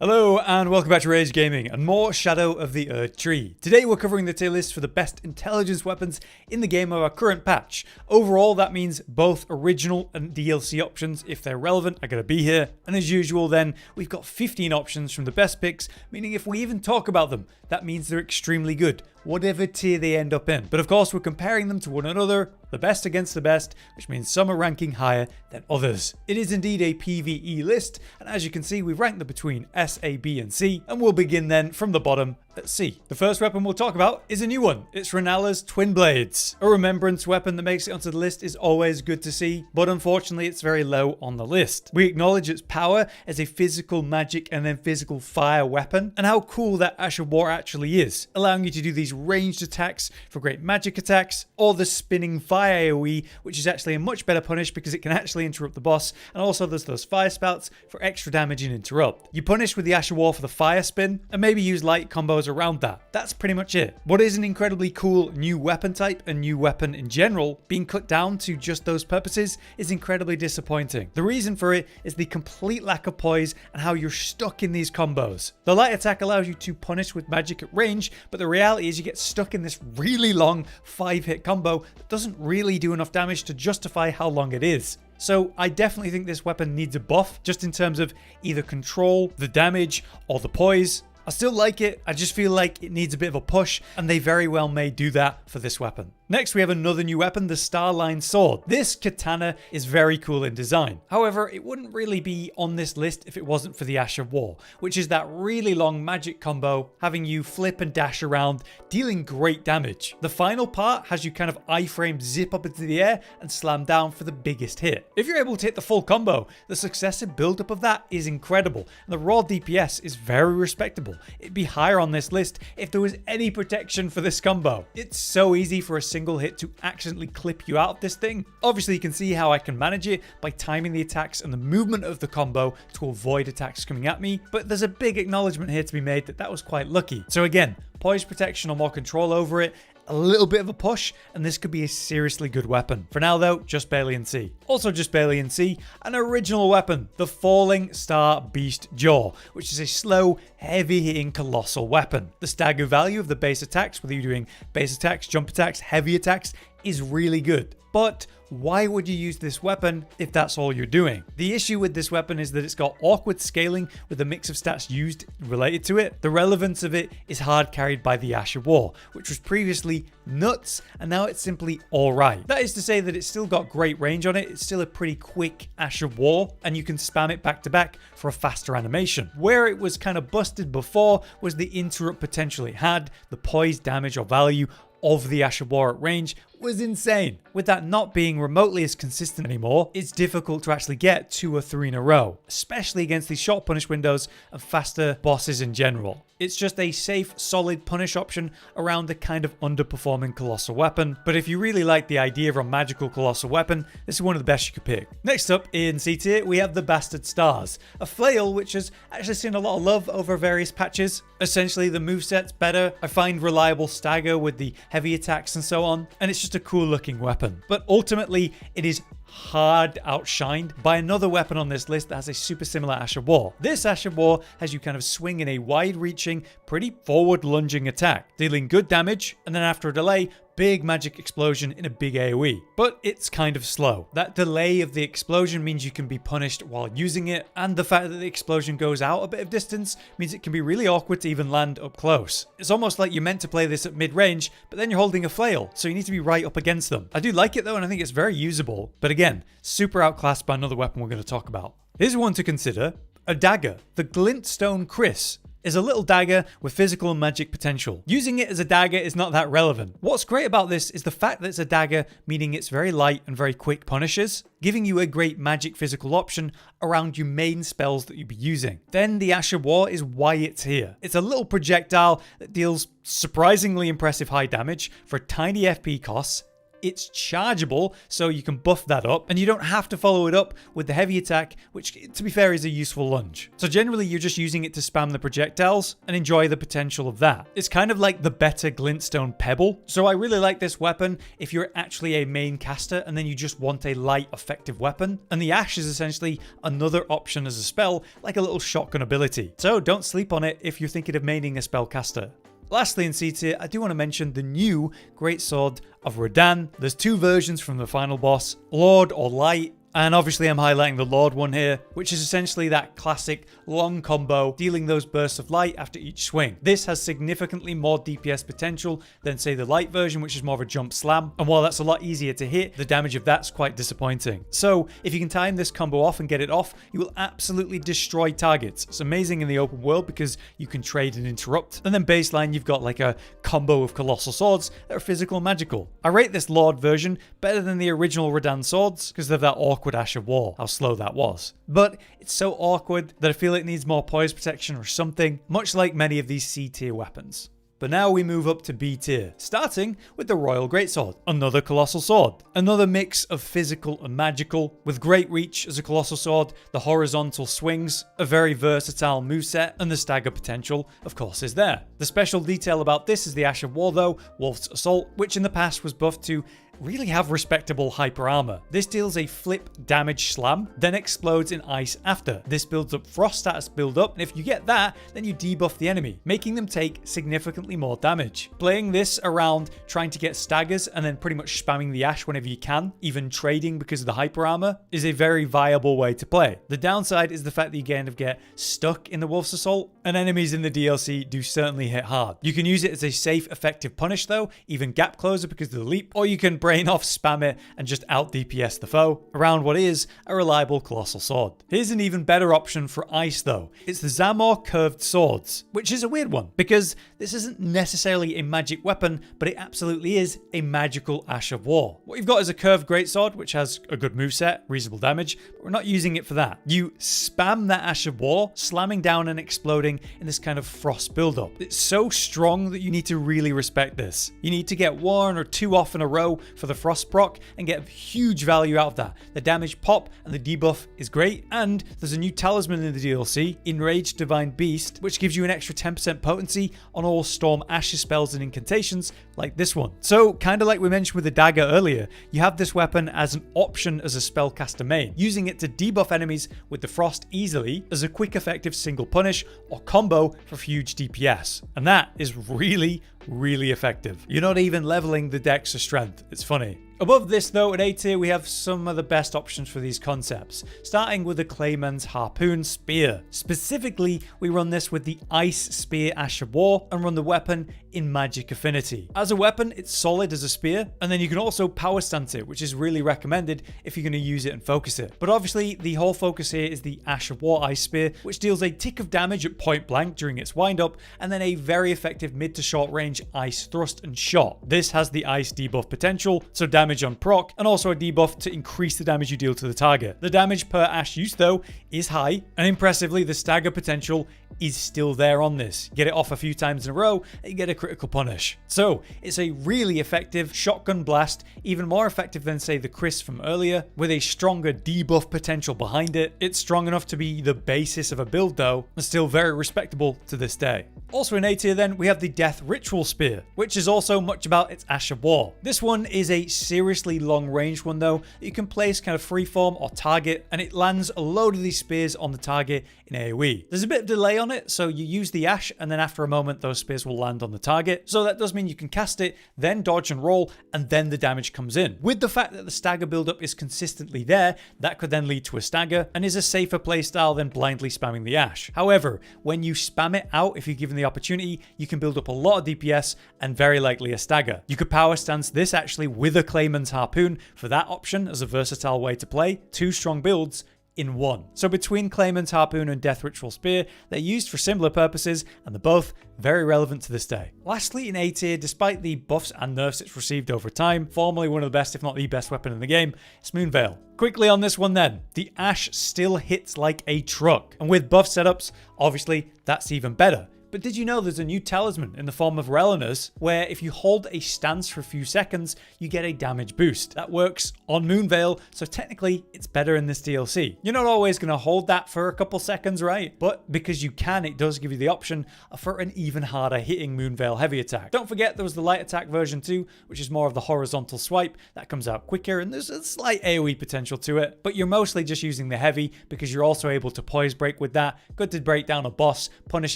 Hello and welcome back to Rage Gaming and more Shadow of the Erdtree. Today we're covering the tier list for the best intelligence weapons in the game of our current patch. Overall that means both original and DLC options if they're relevant are going to be here, and as usual then we've got 15 options from the best picks, meaning if we even talk about them that means they're extremely good, whatever tier they end up in. But of course we're comparing them to one another, the best against the best, which means some are ranking higher than others. It is indeed a PvE list, and as you can see we've ranked them between S, A, B and C, and we'll begin then from the bottom at C. The first weapon we'll talk about is a new one. It's Renala's twinblades. A remembrance weapon that makes it onto the list is always good to see, but unfortunately it's very low on the list. We acknowledge its power as a physical magic and then physical fire weapon, and how cool that Ash of War actually is, allowing you to do these ranged attacks for great magic attacks, or the spinning fire AoE, which is actually a much better punish because it can actually interrupt the boss, and also there's those fire spouts for extra damage and interrupt. You punish with the Ash of War for the fire spin, and maybe use light combos around that. That's pretty much it. What is an incredibly cool new weapon type and new weapon in general, being cut down to just those purposes is incredibly disappointing. The reason for it is the complete lack of poise and how you're stuck in these combos. The light attack allows you to punish with magic at range, but the reality is you get stuck in this really long 5-hit combo that doesn't really do enough damage to justify how long it is. So I definitely think this weapon needs a buff, just in terms of either control, the damage, or the poise. I still like it, I just feel like it needs a bit of a push, and they very well may do that for this weapon. Next we have another new weapon, the Starline Sword. This katana is very cool in design. However, it wouldn't really be on this list if it wasn't for the Ash of War, which is that really long magic combo, having you flip and dash around, dealing great damage. The final part has you kind of iframe zip up into the air and slam down for the biggest hit. If you're able to hit the full combo, the successive build-up of that is incredible, and the raw DPS is very respectable. It'd be higher on this list if there was any protection for this combo. It's so easy for a single hit to accidentally clip you out of this thing. Obviously you can see how I can manage it by timing the attacks and the movement of the combo to avoid attacks coming at me, but there's a big acknowledgement here to be made that was quite lucky. So again, poise protection or more control over it, a little bit of a push, and this could be a seriously good weapon. For now though, just barely in C. Also just barely in C, an original weapon, the fallingstar beast jaw, which is a slow, heavy hitting colossal weapon. The stagger value of the base attacks, whether you're doing base attacks, jump attacks, heavy attacks, is really good. But why would you use this weapon if that's all you're doing? The issue with this weapon is that it's got awkward scaling with the mix of stats used related to it. The relevance of it is hard carried by the Ash of War, which was previously nuts, and now it's simply alright. That is to say that it's still got great range on it, it's still a pretty quick Ash of War, and you can spam it back to back for a faster animation. Where it was kind of busted before was the interrupt potential it had, the poise damage or value of the Ash of War at range was insane. With that not being remotely as consistent anymore, it's difficult to actually get 2 or 3 in a row, especially against these short punish windows and faster bosses in general. It's just a safe, solid punish option around a kind of underperforming colossal weapon, but if you really like the idea of a magical colossal weapon, this is one of the best you could pick. Next up in C tier, we have the Bastard Stars, a flail which has actually seen a lot of love over various patches. Essentially the moveset's better, I find reliable stagger with the heavy attacks and so on, and it's just a cool looking weapon. But ultimately it is hard outshined by another weapon on this list that has a super similar Ash of War. This Ash of War has you kind of swing in a wide-reaching, pretty forward-lunging attack, dealing good damage, and then after a delay, big magic explosion in a big AoE. But it's kind of slow. That delay of the explosion means you can be punished while using it, and the fact that the explosion goes out a bit of distance means it can be really awkward to even land up close. It's almost like you're meant to play this at mid-range, but then you're holding a flail, so you need to be right up against them. I do like it though, and I think it's very usable, but again, super outclassed by another weapon we're going to talk about. Here's one to consider, a dagger, the glintstone kris. Is a little dagger with physical and magic potential. Using it as a dagger is not that relevant. What's great about this is the fact that it's a dagger, meaning it's very light and very quick punishes, giving you a great magic physical option around your main spells that you'll be using. Then the Ash of War is why it's here. It's a little projectile that deals surprisingly impressive high damage for tiny FP costs, it's chargeable, so you can buff that up, and you don't have to follow it up with the heavy attack, which, to be fair, is a useful lunge. So generally, you're just using it to spam the projectiles and enjoy the potential of that. It's kind of like the better glintstone pebble. So I really like this weapon if you're actually a main caster and then you just want a light, effective weapon. And the ash is essentially another option as a spell, like a little shotgun ability. So don't sleep on it if you're thinking of maining a spellcaster. Lastly in C tier, I do want to mention the new greatsword of Radahn. There's two versions from the final boss, Lord or Light. And obviously I'm highlighting the Lord one here, which is essentially that classic long combo, dealing those bursts of light after each swing. This has significantly more DPS potential than, say, the Light version, which is more of a jump slam. And while that's a lot easier to hit, the damage of that's quite disappointing. So if you can time this combo off and get it off, you will absolutely destroy targets. It's amazing in the open world because you can trade and interrupt. And then baseline, you've got like a combo of colossal swords that are physical and magical. I rate this Lord version better than the original Radahn swords because of that awkward Ash of War, how slow that was. But it's so awkward that I feel it needs more poise protection or something, much like many of these C tier weapons. But now we move up to B tier, starting with the Royal Greatsword, another colossal sword. Another mix of physical and magical, with great reach as a colossal sword, the horizontal swings, a very versatile moveset, and the stagger potential, of course, is there. The special detail about this is the Ash of War though, Wolf's Assault, which in the past was buffed to really have respectable hyper armor. This deals a flip damage slam, then explodes in ice after. This builds up frost status build up, and if you get that, then you debuff the enemy, making them take significantly more damage. Playing this around trying to get staggers and then pretty much spamming the ash whenever you can, even trading because of the hyper armor, is a very viable way to play. The downside is the fact that you kind of get stuck in the Wolf's Assault, and enemies in the DLC do certainly hit hard. You can use it as a safe, effective punish though, even gap closer because of the leap, or you can brain off, spam it, and just out DPS the foe around what is a reliable colossal sword. Here's an even better option for ice though. It's the Zamor curved swords, which is a weird one because this isn't necessarily a magic weapon, but it absolutely is a magical Ash of War. What you've got is a curved greatsword, which has a good moveset, reasonable damage, but we're not using it for that. You spam that Ash of War, slamming down and exploding in this kind of frost buildup. It's so strong that you need to really respect this. You need to get one or two off in a row for the frost proc and get huge value out of that. The damage pop and the debuff is great, and there's a new talisman in the DLC, Enraged Divine Beast, which gives you an extra 10% potency on all Storm Ashes spells and incantations like this one. So kind of like we mentioned with the dagger earlier, you have this weapon as an option as a spellcaster main, using it to debuff enemies with the frost easily as a quick effective single punish or combo for huge DPS. And that is really effective. You're not even leveling the dex or strength. It's funny. Above this though, at A tier, we have some of the best options for these concepts, starting with the Clayman's Harpoon Spear. Specifically, we run this with the Ice Spear Ash of War and run the weapon in Magic Affinity. As a weapon, it's solid as a spear, and then you can also power stance it, which is really recommended if you're going to use it and focus it. But obviously, the whole focus here is the Ash of War Ice Spear, which deals a tick of damage at point blank during its wind up, and then a very effective mid to short range ice thrust and shot. This has the ice debuff potential, so damage on proc, and also a debuff to increase the damage you deal to the target. The damage per ash use though is high, and impressively the stagger potential is still there on this. Get it off a few times in a row and you get a critical punish. So it's a really effective shotgun blast, even more effective than say the Kris from earlier, with a stronger debuff potential behind it. It's strong enough to be the basis of a build though, and still very respectable to this day. Also in A tier then, we have the Death Ritual Spear, which is also much about its Ash of War. This one is a seriously long range one though, that you can place kind of freeform or target, and it lands a load of these spears on the target in AoE. There's a bit of delay on it, so you use the Ash, and then after a moment those spears will land on the target. So that does mean you can cast it, then dodge and roll, and then the damage comes in. With the fact that the stagger buildup is consistently there, that could then lead to a stagger, and is a safer playstyle than blindly spamming the Ash. However, when you spam it out, if you're given the opportunity, you can build up a lot of DPS and very likely a stagger. You could power stance this actually with a Clayman's Harpoon for that option as a versatile way to play. Two strong builds in one. So between Clayman's Harpoon and Death Ritual Spear, they're used for similar purposes, and they're both very relevant to this day. Lastly, in A tier, despite the buffs and nerfs it's received over time, formerly one of the best, if not the best weapon in the game, it's Moonveil. Quickly on this one then, the Ash still hits like a truck, and with buff setups, obviously that's even better. But did you know there's a new talisman in the form of rellans, where if you hold a stance for a few seconds, you get a damage boost. That works on moonveil, so technically it's better in this DLC. You're not always going to hold that for a couple seconds, right? But because you can, it does give you the option for an even harder hitting moonveil heavy attack. Don't forget there was the light attack version too, which is more of the horizontal swipe. That comes out quicker and there's a slight AoE potential to it, but you're mostly just using the heavy because you're also able to poise break with that. Good to break down a boss, punish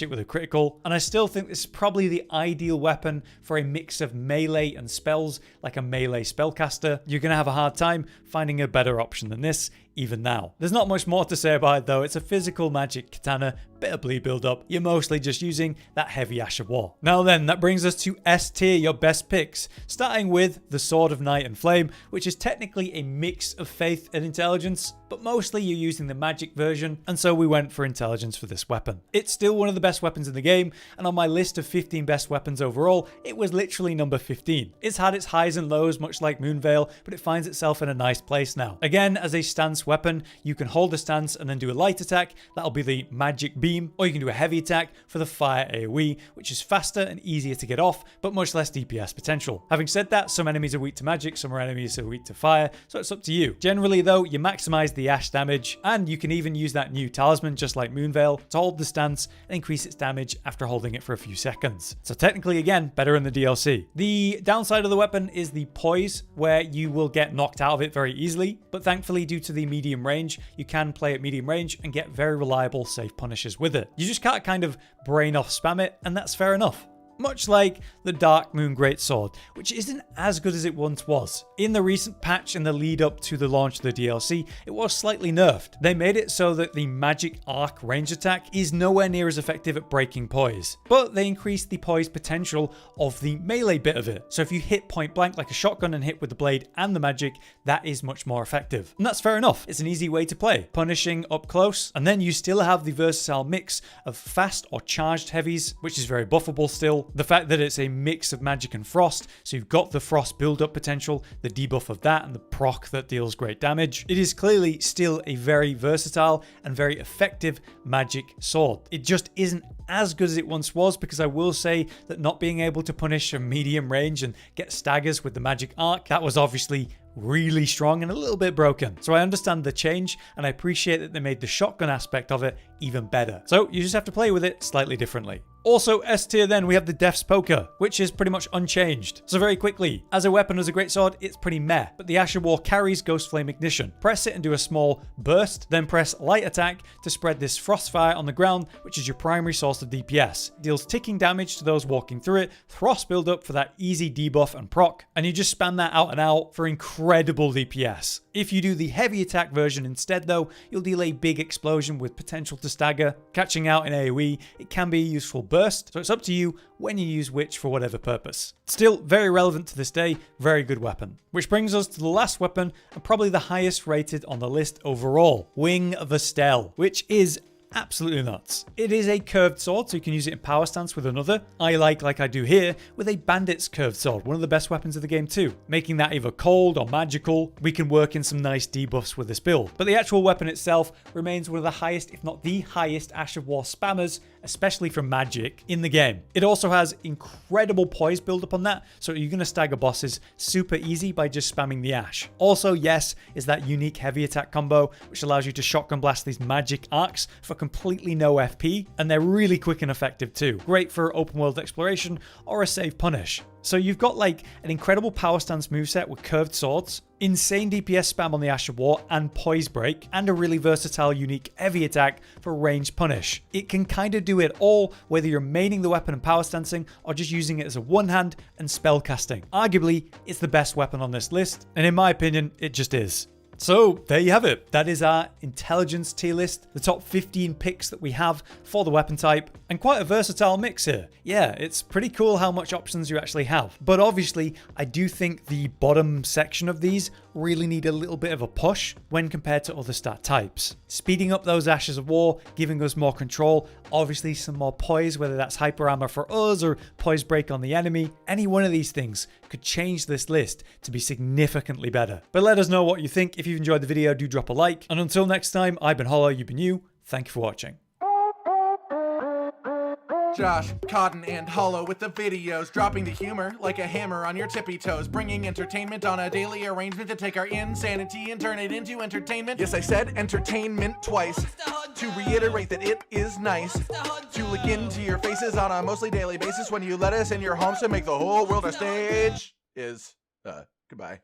it with a critical, and I still think this is probably the ideal weapon for a mix of melee and spells, like a melee spellcaster. You're going to have a hard time finding a better option than this, even now. There's not much more to say about it though. It's a physical magic katana, bit of bleed build up. You're mostly just using that heavy Ash of War. Now then, that brings us to S tier, your best picks. Starting with the Sword of Night and Flame, which is technically a mix of faith and intelligence, but mostly you're using the magic version, and so we went for intelligence for this weapon. It's still one of the best weapons in the game, and on my list of 15 best weapons overall, it was literally number 15. It's had its highs and lows, much like moonveil, but it finds itself in a nice place now. Again, as a stance weapon, you can hold a stance and then do a light attack. That'll be the magic beam, or you can do a heavy attack for the fire AoE, which is faster and easier to get off, but much less DPS potential. Having said that, some enemies are weak to magic, some enemies are weak to fire, so it's up to you. Generally though, you maximize the Ash damage, and you can even use that new talisman, just like moonveil, to hold the stance and increase its damage after holding it for a few seconds. So technically, again, better in the DLC. The downside of the weapon is the poise, where you will get knocked out of it very easily, but thankfully due to the medium range, you can play at medium range and get very reliable safe punishes with it. You just can't kind of brain off spam it, and that's fair enough. Much like the Dark Moon Greatsword, which isn't as good as it once was. In the recent patch in the lead up to the launch of the DLC, it was slightly nerfed. They made it so that the magic arc range attack is nowhere near as effective at breaking poise, but they increased the poise potential of the melee bit of it. So if you hit point blank like a shotgun and hit with the blade and the magic, that is much more effective. And that's fair enough. It's an easy way to play, punishing up close, and then you still have the versatile mix of fast or charged heavies, which is very buffable still. The fact that it's a mix of magic and frost, so you've got the frost build-up potential, the debuff of that, and the proc that deals great damage. It is clearly still a very versatile and very effective magic sword. It just isn't as good as it once was, because I will say that not being able to punish a medium range and get staggers with the magic arc, that was obviously really strong and a little bit broken. So I understand the change, and I appreciate that they made the shotgun aspect of it even better. So you just have to play with it slightly differently. Also S tier then, we have the Death's Poker, which is pretty much unchanged. So very quickly, as a weapon, as a greatsword, it's pretty meh, but the Ash of War carries Ghost Flame Ignition. Press it and do a small burst, then press light attack to spread this frostfire on the ground, which is your primary source of DPS. It deals ticking damage to those walking through it, frost build up for that easy debuff and proc, and you just spam that out and out for incredible DPS. If you do the heavy attack version instead though, you'll deal a big explosion with potential to stagger. Catching out in AoE, it can be a useful burst, so it's up to you when you use which for whatever purpose. Still very relevant to this day, very good weapon. Which brings us to the last weapon, and probably the highest rated on the list overall, Wing of Astel, which is absolutely nuts. It is a curved sword, so you can use it in power stance with another. I like I do here, with a bandit's curved sword, one of the best weapons of the game too. Making that either cold or magical, we can work in some nice debuffs with this build. But the actual weapon itself remains one of the highest, if not the highest, Ash of War spammers, especially from magic, in the game. It also has incredible poise build up on that, so you're going to stagger bosses super easy by just spamming the Ash. Also, yes, is that unique heavy attack combo, which allows you to shotgun blast these magic arcs for completely no FP, and they're really quick and effective too. Great for open world exploration or a save punish. So you've got like an incredible power stance moveset with curved swords, insane DPS spam on the Ash of War and poise break, and a really versatile unique heavy attack for range punish. It can kind of do it all, whether you're maining the weapon and power stancing or just using it as a one hand and spell casting. Arguably, it's the best weapon on this list, and in my opinion, it just is. So there you have it. That is our intelligence tier list, the top 15 picks that we have for the weapon type, and quite a versatile mix here. Yeah, it's pretty cool how much options you actually have. But obviously, I do think the bottom section of these really need a little bit of a push when compared to other stat types. Speeding up those Ashes of War, giving us more control, obviously some more poise, whether that's hyper armor for us or poise break on the enemy. Any one of these things could change this list to be significantly better. But let us know what you think. If you've enjoyed the video, do drop a like. And until next time, I've been Hollow, you've been you. Thank you for watching. Josh, Cotton, and Hollow with the videos, dropping the humor like a hammer on your tippy toes, bringing entertainment on a daily arrangement to take our insanity and turn it into entertainment. Yes, I said entertainment twice, to reiterate that it is nice to look into your faces on a mostly daily basis when you let us in your homes to make the whole world a stage. Goodbye.